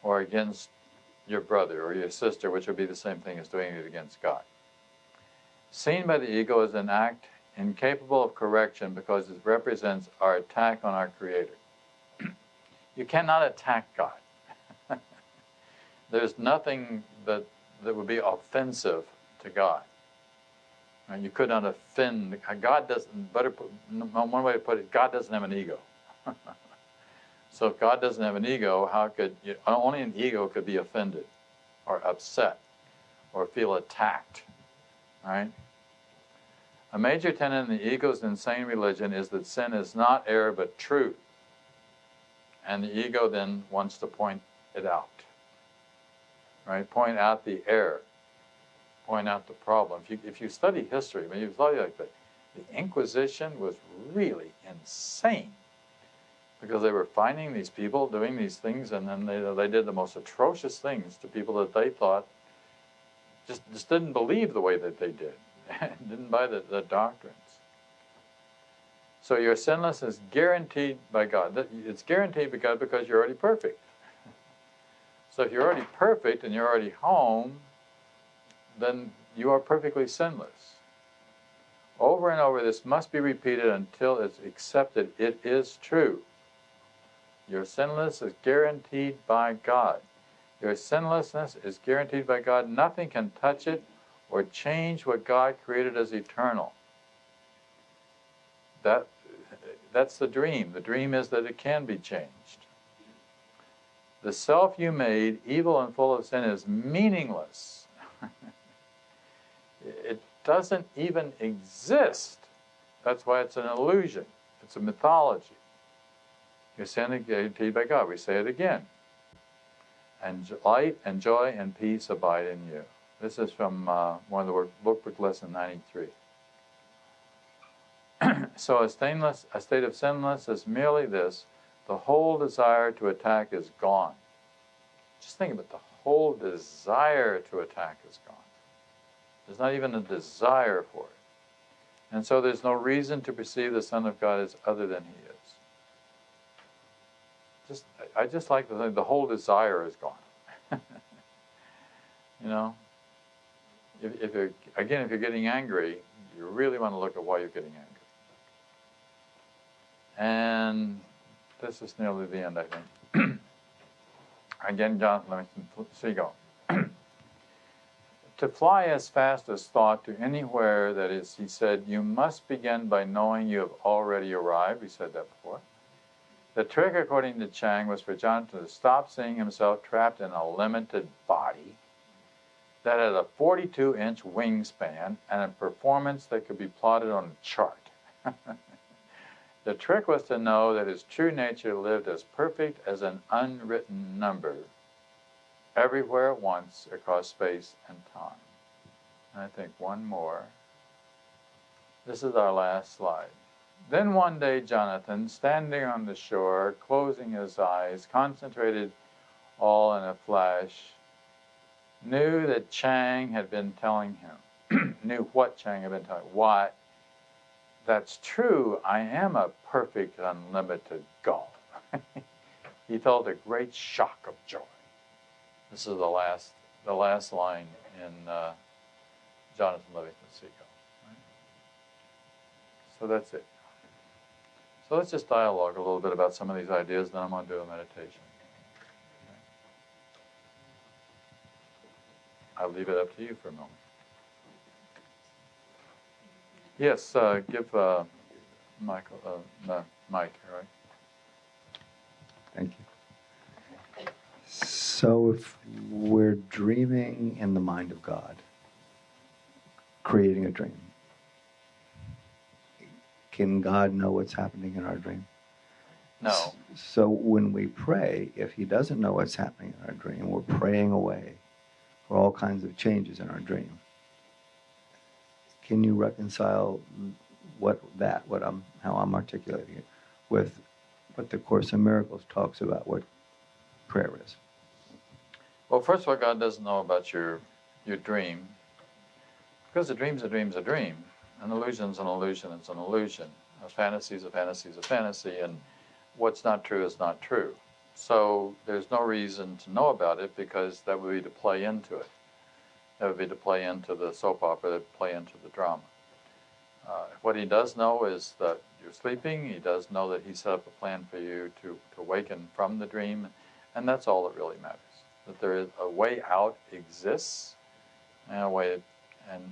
or against your brother or your sister, which would be the same thing as doing it against God. Seen by the ego as an act incapable of correction because it represents our attack on our Creator. You cannot attack God. There's nothing that would be offensive to God. And you could not offend God. One way to put it, God doesn't have an ego. So if God doesn't have an ego, how could only an ego could be offended or upset or feel attacked, right? A major tenet in the ego's insane religion is that sin is not error but truth. And the ego then wants to point it out, right? Point out the error, point out the problem. If you study history, when you study like that, the Inquisition was really insane because they were finding these people doing these things, and then they did the most atrocious things to people that they thought just didn't believe the way that they did, didn't buy the doctrines. So your sinless is guaranteed by God. It's guaranteed by God because you're already perfect. So if you're already perfect and you're already home, then you are perfectly sinless. Over and over, this must be repeated until it's accepted. It is true. Your sinlessness is guaranteed by God. Your sinlessness is guaranteed by God. Nothing can touch it or change what God created as eternal. That's the dream. The dream is that it can be changed. The self you made, evil and full of sin, is meaningless. It doesn't even exist. That's why it's an illusion. It's a mythology. Your sin is guaranteed by God. We say it again. And light and joy and peace abide in you. This is from one of the workbook lesson 93. So a state of sinlessness is merely this: the whole desire to attack is gone. Just think about it. The whole desire to attack is gone. There's not even a desire for it. And so there's no reason to perceive the Son of God as other than He is. I just like to think the whole desire is gone. If you're getting angry, you really want to look at why you're getting angry. And this is nearly the end, I think. Again, Jonathan, let me see you go. To fly as fast as thought to anywhere, that is, he said, you must begin by knowing you have already arrived. We said that before. The trick, according to Chang, was for Jonathan to stop seeing himself trapped in a limited body that had a 42-inch wingspan and a performance that could be plotted on a chart. The trick was to know that his true nature lived as perfect as an unwritten number, everywhere at once across space and time. And I think one more. This is our last slide. Then one day Jonathan, standing on the shore, closing his eyes, concentrated all in a flash, knew that Chang had been telling him, knew what Chang had been telling him. Why? That's true, I am a perfect, unlimited God. He felt a great shock of joy. This is the last line in Jonathan Livingston Seagull. Right? So that's it. So let's just dialogue a little bit about some of these ideas, then I'm going to do a meditation. I'll leave it up to you for a moment. Yes, give Michael, Mike, all right? Thank you. So if we're dreaming in the mind of God, creating a dream, can God know what's happening in our dream? No. So when we pray, if he doesn't know what's happening in our dream, we're praying away for all kinds of changes in our dream. Can you reconcile how I'm articulating it with what the Course in Miracles talks about what prayer is? Well, first of all, God doesn't know about your dream, because a dream's a dream's a dream. An illusion's an illusion, it's an illusion. A fantasy's a fantasy's a fantasy, and what's not true is not true. So there's no reason to know about it, because that would be to play into it. That would be to play into the soap opera, that would play into the drama. What he does know is that you're sleeping. He does know that he set up a plan for you to awaken from the dream, and that's all that really matters. That there is a way out exists, and a way,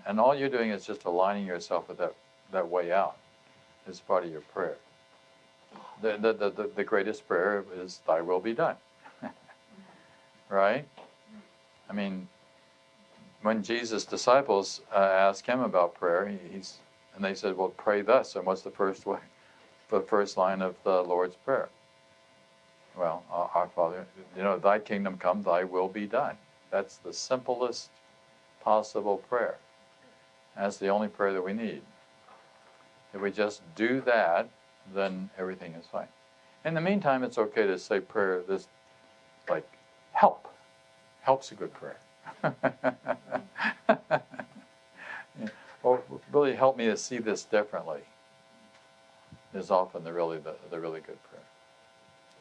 and all you're doing is just aligning yourself with that way out as part of your prayer. The greatest prayer is "Thy will be done," right? I mean, when Jesus' disciples asked him about prayer, and they said, "Well, pray thus." And what's the first line of the Lord's Prayer? Well, our Father, Thy kingdom come, Thy will be done. That's the simplest possible prayer. That's the only prayer that we need. If we just do that, then everything is fine. In the meantime, it's okay to say prayer like help. Help's a good prayer. Or really help me to see this differently is often the really good prayer.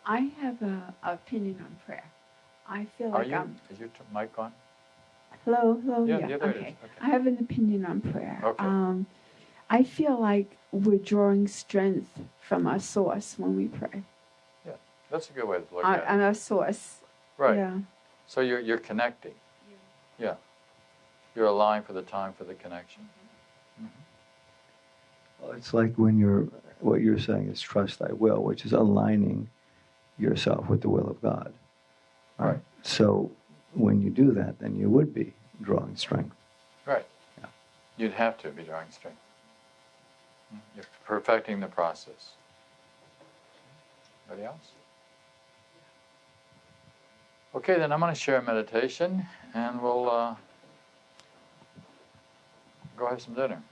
I have an opinion on prayer. I feel like Is your mic on? Hello, Yeah, yeah. there it is. Okay. Okay. I have an opinion on prayer. Okay. I feel like we're drawing strength from our source when we pray. Yeah, that's a good way to look at it. On our source. Right. Yeah. So you're connecting. Yeah. You're allowing for the time for the connection. Mm-hmm. Well, it's like what you're saying is trust thy will, which is aligning yourself with the will of God. Right. So when you do that, then you would be drawing strength. Right. Yeah. You'd have to be drawing strength. You're perfecting the process. Anybody else? Okay, then I'm going to share a meditation, and we'll go have some dinner.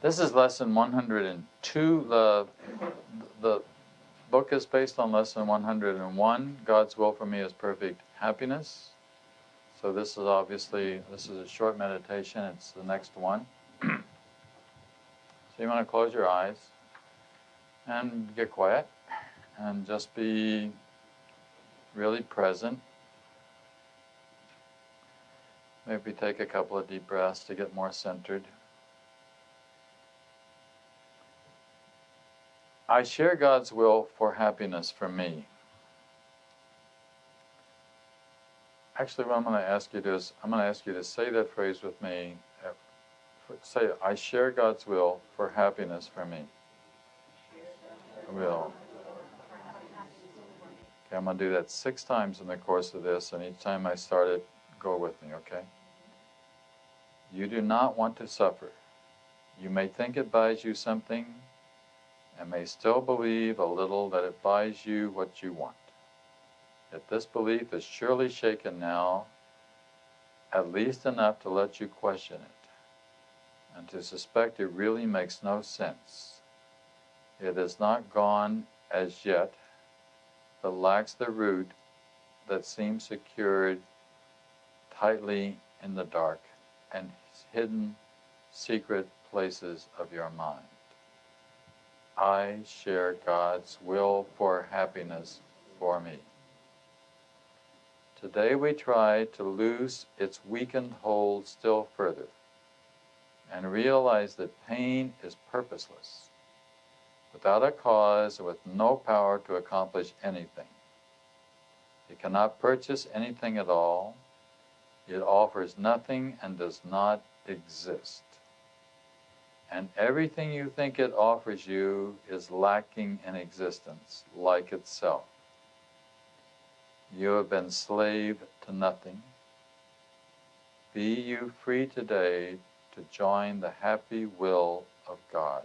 This is lesson 102. The book is based on lesson 101. God's will for me is perfect happiness. So this is a short meditation. It's the next one. So you want to close your eyes and get quiet and just be really present. Maybe take a couple of deep breaths to get more centered. I share God's will for happiness for me. Actually, what I'm going to ask you to say that phrase with me. Say, I share God's will for happiness for me. Will. Okay, I'm going to do that 6 times in the course of this, and each time I start it, go with me, okay? You do not want to suffer. You may think it buys you something, and may still believe a little that it buys you what you want. Yet this belief is surely shaken now, at least enough to let you question it, and to suspect it really makes no sense. It is not gone as yet, but lacks the root that seems secured tightly in the dark and hidden secret places of your mind. I share God's will for happiness for me. Today we try to loose its weakened hold still further and realize that pain is purposeless, without a cause and with no power to accomplish anything. It cannot purchase anything at all. It offers nothing and does not exist. And everything you think it offers you is lacking in existence, like itself. You have been slave to nothing. Be you free today to join the happy will of God.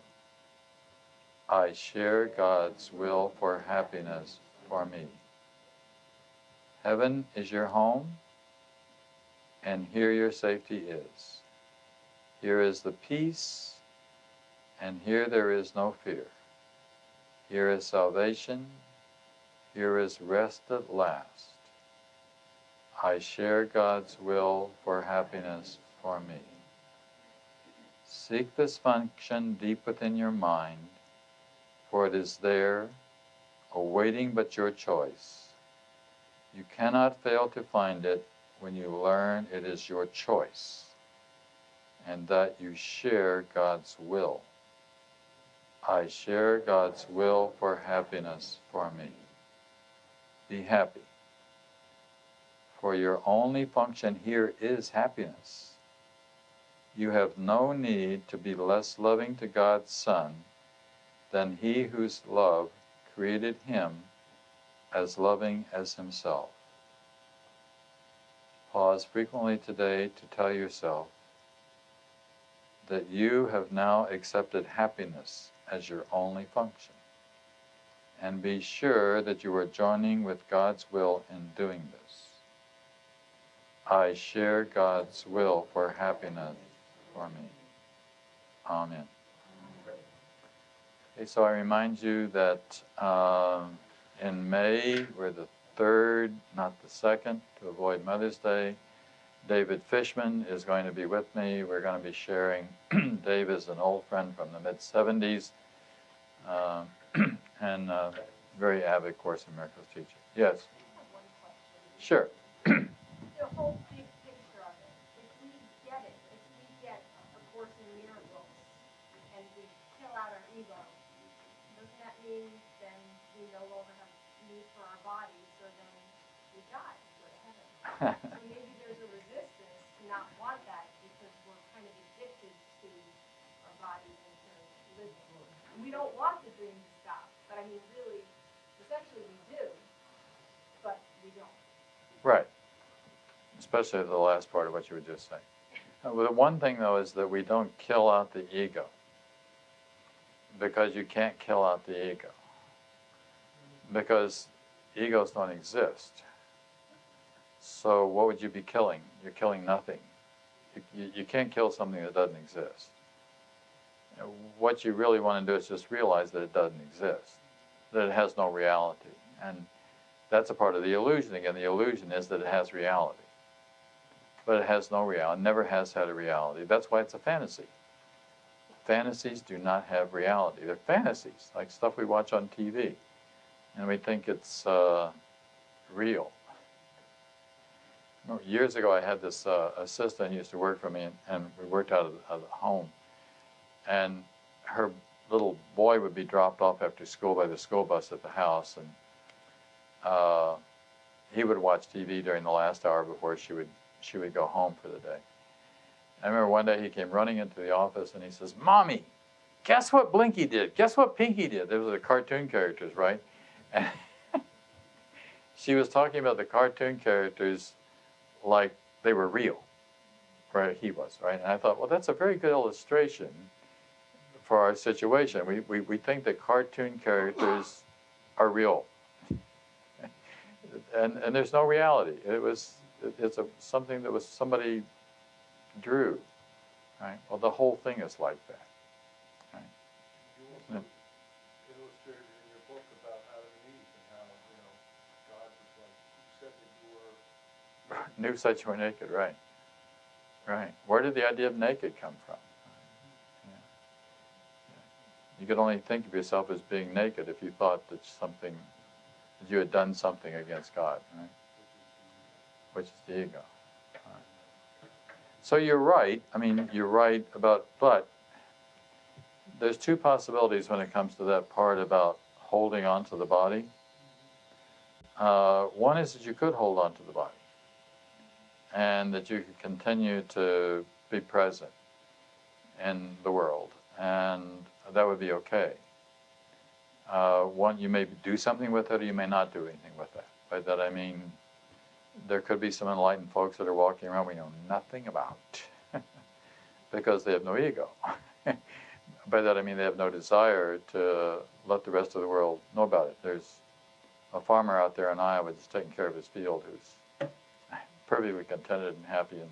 I share God's will for happiness for me. Heaven is your home, and here your safety is. Here is the peace, and here there is no fear. Here is salvation, here is rest at last. I share God's will for happiness for me. Seek this function deep within your mind, for it is there, awaiting but your choice. You cannot fail to find it when you learn it is your choice, and that you share God's will. I share God's will for happiness for me. Be happy. For your only function here is happiness. You have no need to be less loving to God's Son than He whose love created Him as loving as Himself. Pause frequently today to tell yourself that you have now accepted happiness as your only function. And be sure that you are joining with God's will in doing this. I share God's will for happiness for me. Amen. Okay, so I remind you that in May, we're the 3rd, not the 2nd, to avoid Mother's Day. David Fishman is going to be with me. We're going to be sharing. Dave is an old friend from the mid-70s and very avid Course in Miracles teacher. Yes? Sure. The whole big picture of it. If we get it, if we get A Course in Miracles and we kill out our ego, doesn't that mean then we no longer have need for our bodies, so then we die, go to heaven? So maybe there's a resistance to not want that because we're kind of addicted to our bodies and to living. We don't want the dream to stop, but I mean really, essentially we do, but we don't. Right. Especially the last part of what you were just saying. The one thing, though, is that we don't kill out the ego, because you can't kill out the ego, because egos don't exist. So what would you be killing? You're killing nothing. You can't kill something that doesn't exist. What you really want to do is just realize that it doesn't exist, that it has no reality. And that's a part of the illusion. Again, the illusion is that it has reality. But it has no reality, never has had a reality. That's why it's a fantasy. Fantasies do not have reality. They're fantasies, like stuff we watch on TV. And we think it's real. Years ago, I had this assistant who used to work for me, and we worked out of the home. And her little boy would be dropped off after school by the school bus at the house, and he would watch TV during the last hour before she would go home for the day. I remember one day he came running into the office and he says, "Mommy, guess what Blinky did? Guess what Pinky did?" Those were the cartoon characters, right? And she was talking about the cartoon characters like they were real, right? He was, right? And I thought, well, that's a very good illustration for our situation. We think that cartoon characters are real. And there's no reality. It's something that was somebody drew, right? Well, the whole thing is like that, right? You also illustrated in your book about Adam and Eve and how, God was like, said that you were... Knew that you were naked, right? Right. Where did the idea of naked come from? Yeah. You could only think of yourself as being naked if you thought that you had done something against God, right? which is the ego. So you're right. I mean, you're right about, but there's two possibilities when it comes to that part about holding on to the body. One is that you could hold on to the body and that you could continue to be present in the world, and that would be okay. One, you may do something with it or you may not do anything with it. By that I mean, there could be some enlightened folks that are walking around we know nothing about because they have no ego. By that I mean they have no desire to let the rest of the world know about it. There's a farmer out there in Iowa that's taking care of his field who's perfectly contented and happy, and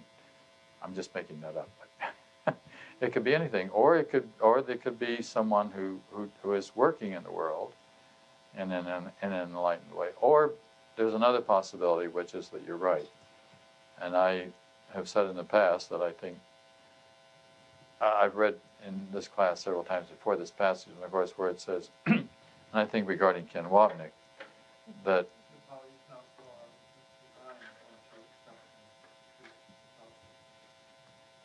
I'm just making that up. It could be anything, or there could be someone who is working in the world in an enlightened way. Or there's another possibility, which is that you're right. And I have said in the past that I think I've read in this class several times before this passage in the Course where it says, and I think regarding Ken Wapnick, that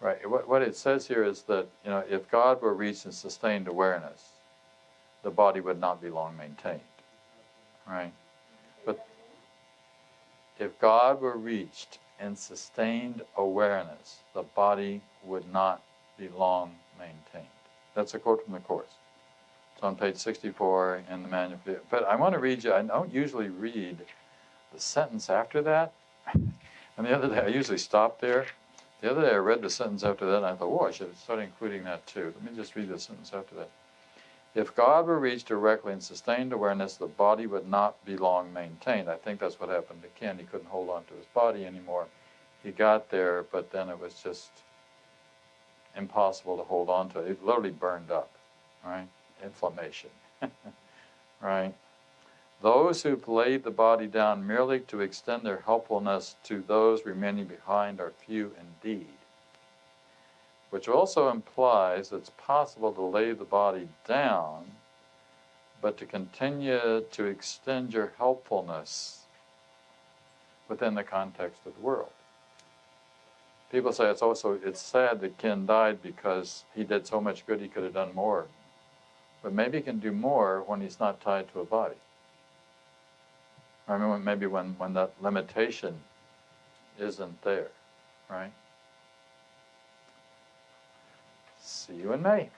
right. What it says here is that, you know, if God were reached in sustained awareness, the body would not be long maintained. Right? But if God were reached in sustained awareness, the body would not be long maintained. That's a quote from the Course. It's on page 64 in the manuscript. But I want to read you, I don't usually read the sentence after that. And the other day, I usually stop there. The other day I read the sentence after that, and I thought, oh, I should start including that too. Let me just read the sentence after that. If God were reached directly in sustained awareness, the body would not be long maintained. I think that's what happened to Ken. He couldn't hold on to his body anymore. He got there, but then it was just impossible to hold on to. It literally burned up, right? Inflammation, right? Those who've laid the body down merely to extend their helpfulness to those remaining behind are few indeed. Which also implies it's possible to lay the body down, but to continue to extend your helpfulness within the context of the world. People say it's sad that Ken died because he did so much good he could have done more. But maybe he can do more when he's not tied to a body. I mean, maybe when that limitation isn't there, right? See you in May.